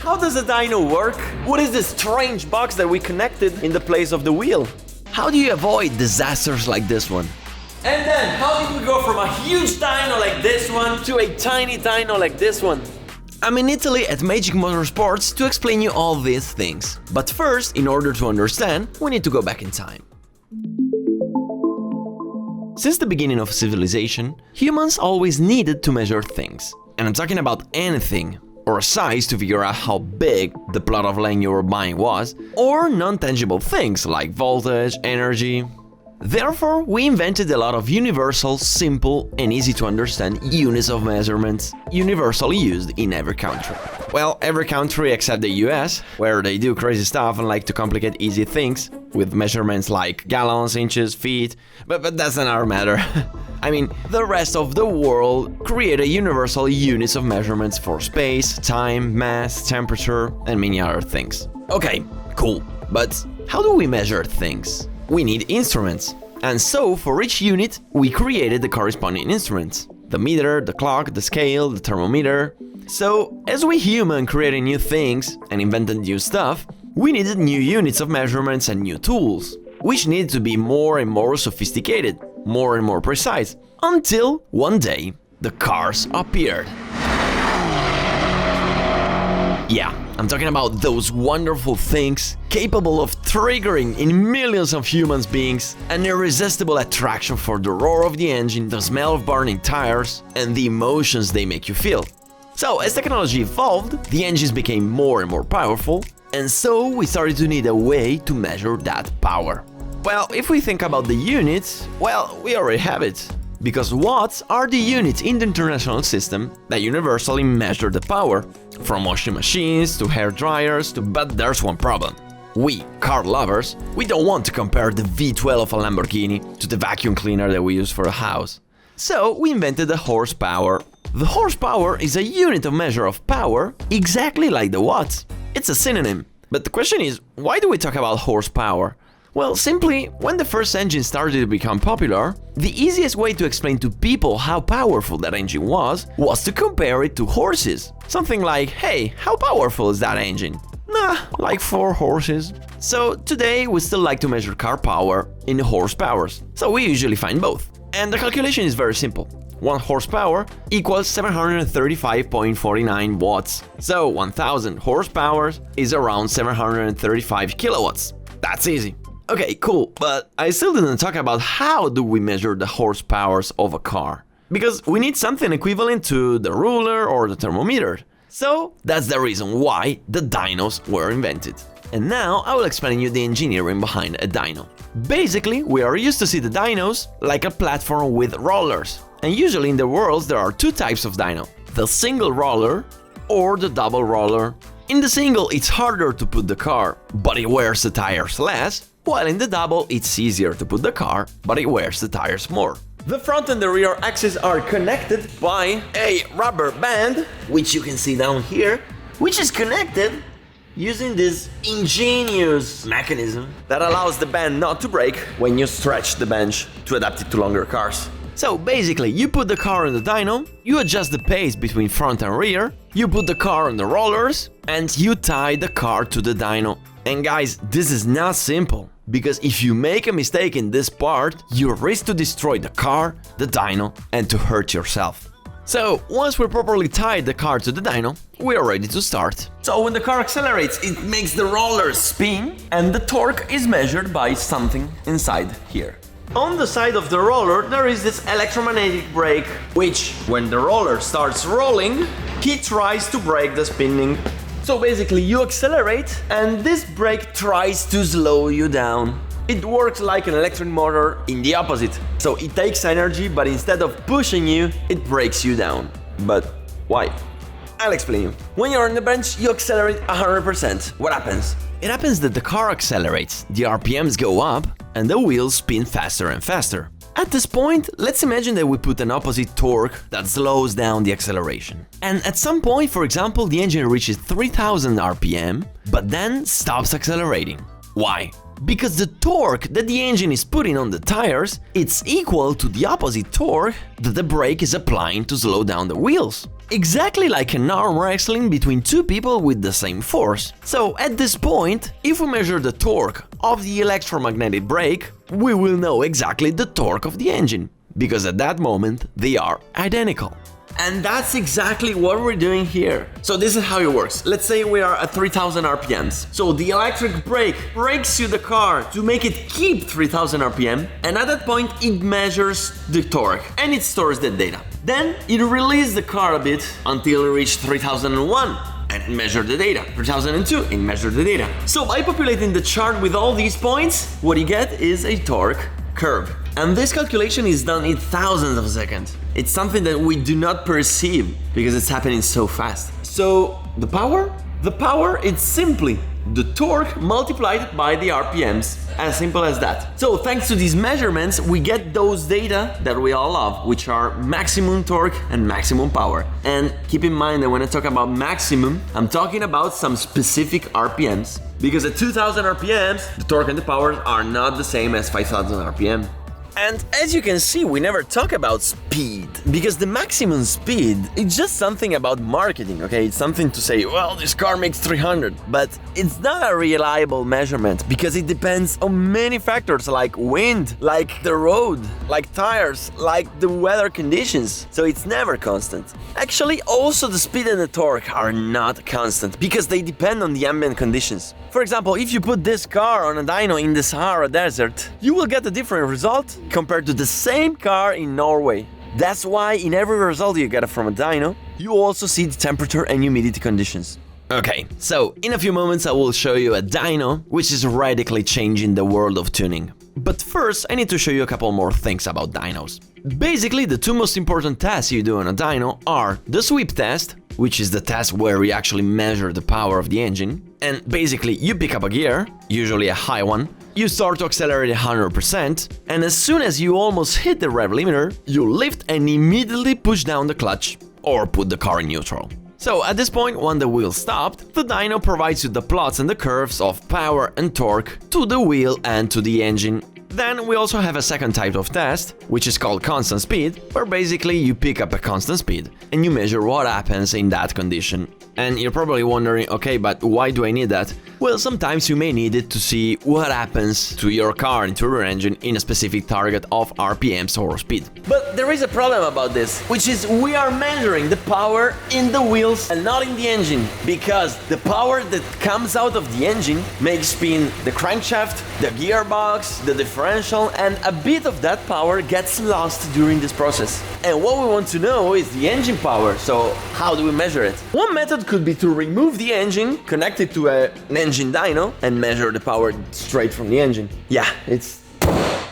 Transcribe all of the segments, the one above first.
How does a dyno work? What is this strange box that we connected in the place of the wheel? How do you avoid disasters like this one? And then, how did we go from a huge dyno like this one to a tiny dyno like this one? I'm in Italy at Magic Motorsports to explain you all these things. But first, in order to understand, we need to go back in time. Since the beginning of civilization, humans always needed to measure things. And I'm talking about anything, or a size to figure out how big the plot of land you were buying was, or non-tangible things like voltage, energy. Therefore, we invented a lot of universal, simple and easy to understand units of measurements, universally used in every country. Well, every country except the US, where they do crazy stuff and like to complicate easy things, with measurements like gallons, inches, feet, but that's another matter. I mean, the rest of the world created universal units of measurements for space, time, mass, temperature, and many other things. Okay, cool, but how do we measure things? We need instruments, and so for each unit we created the corresponding instruments. The meter, the clock, the scale, the thermometer. So, as we humans created new things and invented new stuff, we needed new units of measurements and new tools, which needed to be more and more sophisticated, more and more precise, until one day the cars appeared. Yeah, I'm talking about those wonderful things capable of triggering in millions of human beings an irresistible attraction for the roar of the engine, the smell of burning tires, and the emotions they make you feel. So, as technology evolved, the engines became more and more powerful, and so we started to need a way to measure that power. Well, if we think about the units, well, we already have it. Because watts are the units in the international system that universally measure the power, from washing machines to hair dryers but there's one problem. We, car lovers, we don't want to compare the V12 of a Lamborghini to the vacuum cleaner that we use for a house. So we invented the horsepower. The horsepower is a unit of measure of power, exactly like the watts. It's a synonym. But the question is, why do we talk about horsepower? Well, simply, when the first engine started to become popular, the easiest way to explain to people how powerful that engine was to compare it to horses. Something like, hey, how powerful is that engine? Nah, like 4 horses. So today we still like to measure car power in horsepowers, so we usually find both. And the calculation is very simple. 1 horsepower equals 735.49 watts. So 1000 horsepower is around 735 kilowatts. That's easy. Okay, cool, but I still didn't talk about how do we measure the horsepowers of a car. Because we need something equivalent to the ruler or the thermometer. So that's the reason why the dynos were invented. And now I will explain you the engineering behind a dyno. Basically, we are used to see the dynos like a platform with rollers. And usually in the world there are 2 types of dyno. The single roller or the double roller. In the single it's harder to put the car, but it wears the tires less. While in the double, it's easier to put the car, but it wears the tires more. The front and the rear axes are connected by a rubber band, which you can see down here, which is connected using this ingenious mechanism that allows the band not to break when you stretch the bench to adapt it to longer cars. So basically, you put the car in the dyno, you adjust the pace between front and rear, you put the car on the rollers, and you tie the car to the dyno. And guys, this is not simple. Because if you make a mistake in this part, you risk to destroy the car, the dyno, and to hurt yourself. So, once we properly tied the car to the dyno, we are ready to start. So when the car accelerates, it makes the rollers spin, and the torque is measured by something inside here. On the side of the roller, there is this electromagnetic brake, which, when the roller starts rolling, he tries to break the spinning. So basically you accelerate and this brake tries to slow you down. It works like an electric motor in the opposite. So it takes energy, but instead of pushing you, it breaks you down. But why? I'll explain you. When you're on the bench, you accelerate 100%. What happens? It happens that the car accelerates, the RPMs go up, and the wheels spin faster and faster. At this point, let's imagine that we put an opposite torque that slows down the acceleration. And at some point, for example, the engine reaches 3000 RPM, but then stops accelerating. Why? Because the torque that the engine is putting on the tires, it's equal to the opposite torque that the brake is applying to slow down the wheels. exactly like an arm wrestling between two people with the same force. So at this point, if we measure the torque of the electromagnetic brake, we will know exactly the torque of the engine, because at that moment they are identical. And that's exactly what we're doing here. So this is how it works. Let's say we are at 3000 RPMs. So the electric brake brakes you the car to make it keep 3000 RPM, and at that point it measures the torque and it stores the data. Then it releases the car a bit until it reaches 3001 and measure the data. 3002 and measure the data. So by populating the chart with all these points, what you get is a torque curve. And this calculation is done in thousands of seconds. It's something that we do not perceive because it's happening so fast. So the power? The power is simply the torque multiplied by the RPMs. As simple as that. So thanks to these measurements, we get those data that we all love, which are maximum torque and maximum power. And keep in mind that when I talk about maximum, I'm talking about some specific RPMs. Because at 2000 RPMs, the torque and the power are not the same as 5000 RPM. And as you can see, we never talk about speed, because the maximum speed is just something about marketing, okay? It's something to say, well, this car makes 300, but it's not a reliable measurement because it depends on many factors like wind, like the road, like tires, like the weather conditions, so it's never constant. Actually, also the speed and the torque are not constant because they depend on the ambient conditions. For example, if you put this car on a dyno in the Sahara Desert, you will get a different result compared to the same car in Norway. That's why in every result you get from a dyno, you also see the temperature and humidity conditions. Okay, so in a few moments I will show you a dyno which is radically changing the world of tuning. But first I need to show you a couple more things about dynos. Basically, the two most important tests you do on a dyno are the sweep test, which is the test where we actually measure the power of the engine. And basically, you pick up a gear, usually a high one, you start to accelerate 100%, and as soon as you almost hit the rev limiter, you lift and immediately push down the clutch, or put the car in neutral. So at this point, when the wheel stopped, the dyno provides you the plots and the curves of power and torque to the wheel and to the engine. Then we also have a second type of test, which is called constant speed, where basically you pick up a constant speed and you measure what happens in that condition. And you're probably wondering, okay, but why do I need that? Well, sometimes you may need it to see what happens to your car and to your engine in a specific target of RPMs or speed. But there is a problem about this, which is we are measuring the power in the wheels and not in the engine, because the power that comes out of the engine makes spin the crankshaft, the gearbox, the differential, and a bit of that power gets lost during this process. And what we want to know is the engine power, so how do we measure it? One method could be to remove the engine, connect it to an engine dyno, and measure the power straight from the engine. Yeah, it's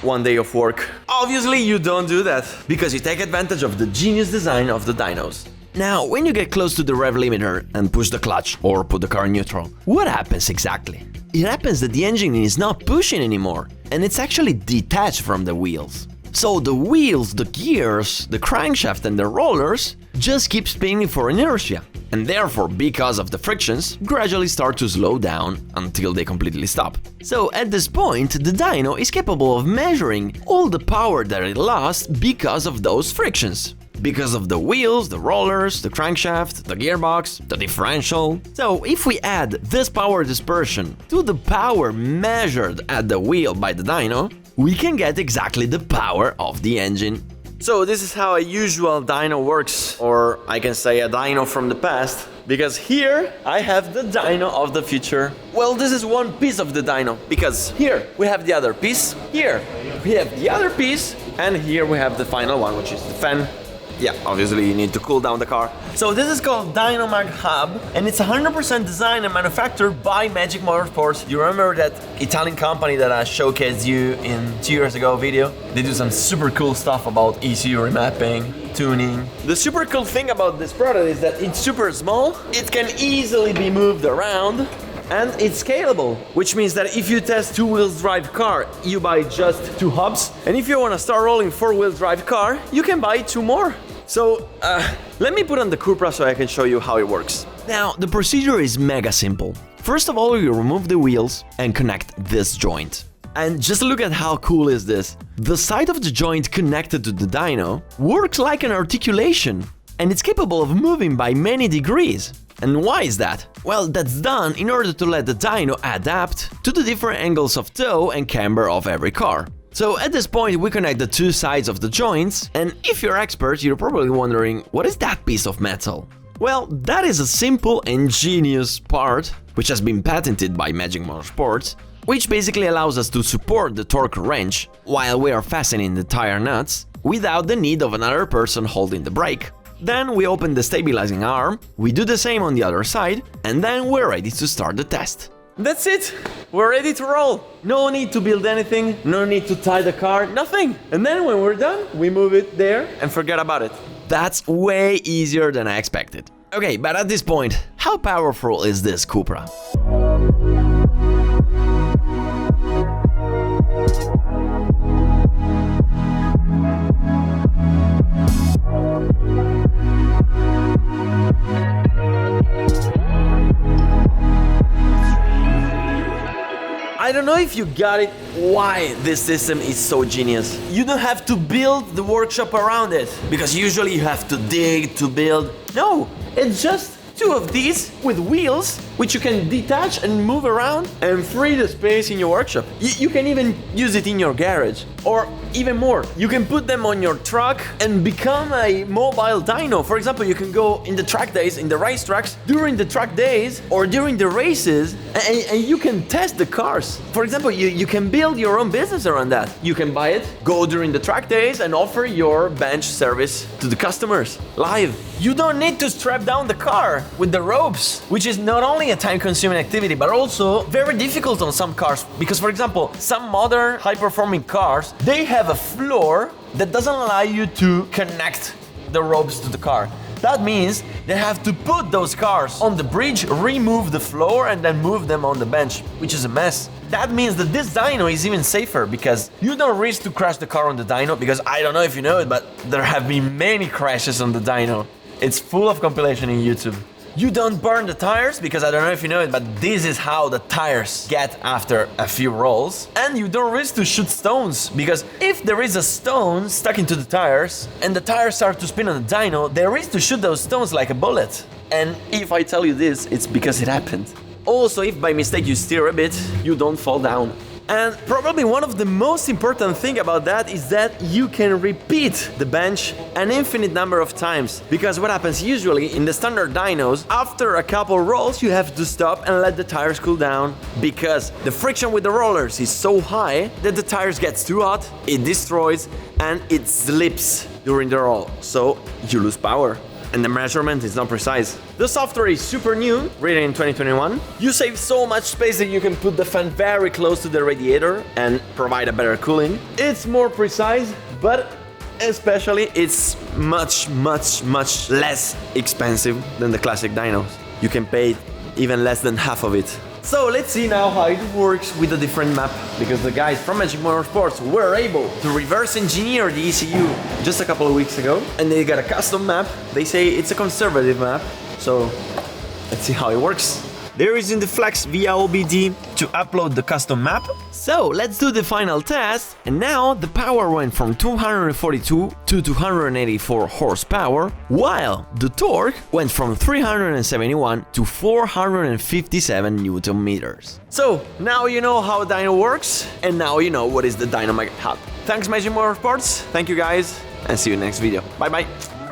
one day of work. Obviously you don't do that, because you take advantage of the genius design of the dynos. Now, when you get close to the rev limiter and push the clutch or put the car in neutral, what happens exactly? It happens that the engine is not pushing anymore, and it's actually detached from the wheels. So the wheels, the gears, the crankshaft and the rollers just keep spinning for inertia, and therefore, because of the frictions, gradually start to slow down until they completely stop. So at this point, the dyno is capable of measuring all the power that it lost because of those frictions. Because of the wheels, the rollers, the crankshaft, the gearbox, the differential. So if we add this power dispersion to the power measured at the wheel by the dyno, we can get exactly the power of the engine. So this is how a usual dyno works, or I can say a dyno from the past, because here I have the dyno of the future. Well, this is one piece of the dyno, because here we have the other piece, here we have the other piece, and here we have the final one, which is the fan. Yeah, obviously you need to cool down the car. So this is called Dynamag Hub, and it's 100% designed and manufactured by Magic Motorsports. You remember that Italian company that I showcased you in 2 years ago video? They do some super cool stuff about ECU remapping, tuning. The super cool thing about this product is that it's super small, it can easily be moved around, and it's scalable, which means that if you test two-wheel drive car, you buy just 2 hubs, and if you want to start rolling 4-wheel drive car, you can buy 2 more. So, let me put on the Cupra so I can show you how it works. Now, the procedure is mega simple. First of all, you remove the wheels and connect this joint. And just look at how cool is this. The side of the joint connected to the dyno works like an articulation. and it's capable of moving by many degrees. And why is that? Well, that's done in order to let the dyno adapt to the different angles of toe and camber of every car. So at this point we connect the two sides of the joints, and if you're expert, you're probably wondering, what is that piece of metal? Well, that is a simple and genius part, which has been patented by Magic Motorsports, which basically allows us to support the torque wrench while we are fastening the tire nuts without the need of another person holding the brake. Then we open the stabilizing arm, we do the same on the other side, and then we're ready to start the test. That's it! We're ready to roll! No need to build anything, no need to tie the car, nothing! And then when we're done, we move it there and forget about it. That's way easier than I expected. Okay, but at this point, how powerful is this Cupra? I don't know if you got it, why this system is so genius. You don't have to build the workshop around it, because usually you have to dig to build. No, it's just two of these with wheels, which you can detach and move around and free the space in your workshop. You can even use it in your garage. Or even more, you can put them on your truck and become a mobile dyno. For example, you can go in the track days, in the race tracks, during the track days or during the races, and you can test the cars. For example, you can build your own business around that. You can buy it, go during the track days and offer your bench service to the customers live. You don't need to strap down the car with the ropes, which is not only a time-consuming activity, but also very difficult on some cars. Because, for example, some modern high-performing cars, they have a floor that doesn't allow you to connect the ropes to the car. That means they have to put those cars on the bridge, remove the floor, and then move them on the bench, which is a mess. That means that this dyno is even safer because you don't risk to crash the car on the dyno, because I don't know if you know it, but there have been many crashes on the dyno. It's full of compilation in YouTube. You don't burn the tires, because I don't know if you know it, but this is how the tires get after a few rolls. And you don't risk to shoot stones, because if there is a stone stuck into the tires and the tires start to spin on the dyno, there is to shoot those stones like a bullet. And if I tell you this, it's because it happened. Also, if by mistake you steer a bit, you don't fall down. And probably one of the most important thing about that is that you can repeat the bench an infinite number of times. Because what happens usually in the standard dynos, after a couple rolls you have to stop and let the tires cool down, because the friction with the rollers is so high that the tires gets too hot, it destroys and it slips during the roll, so you lose power. And the measurement is not precise. The software is super new, written in 2021. You save so much space that you can put the fan very close to the radiator and provide a better cooling. It's more precise, but especially it's much less expensive than the classic dynos. You can pay even less than half of it. So let's see now how it works with a different map, because the guys from Magic Motorsports were able to reverse engineer the ECU just a couple of weeks ago, and they got a custom map. They say it's a conservative map, so let's see how it works. There is in the Flex via OBD to upload the custom map. So let's do the final test, and now the power went from 242 to 284 horsepower, while the torque went from 371 to 457 Newton meters. So now you know how dyno works, and now you know what is the Dynamite Hub. Thanks Magic Motorsports, thank you guys, and see you next video. Bye bye!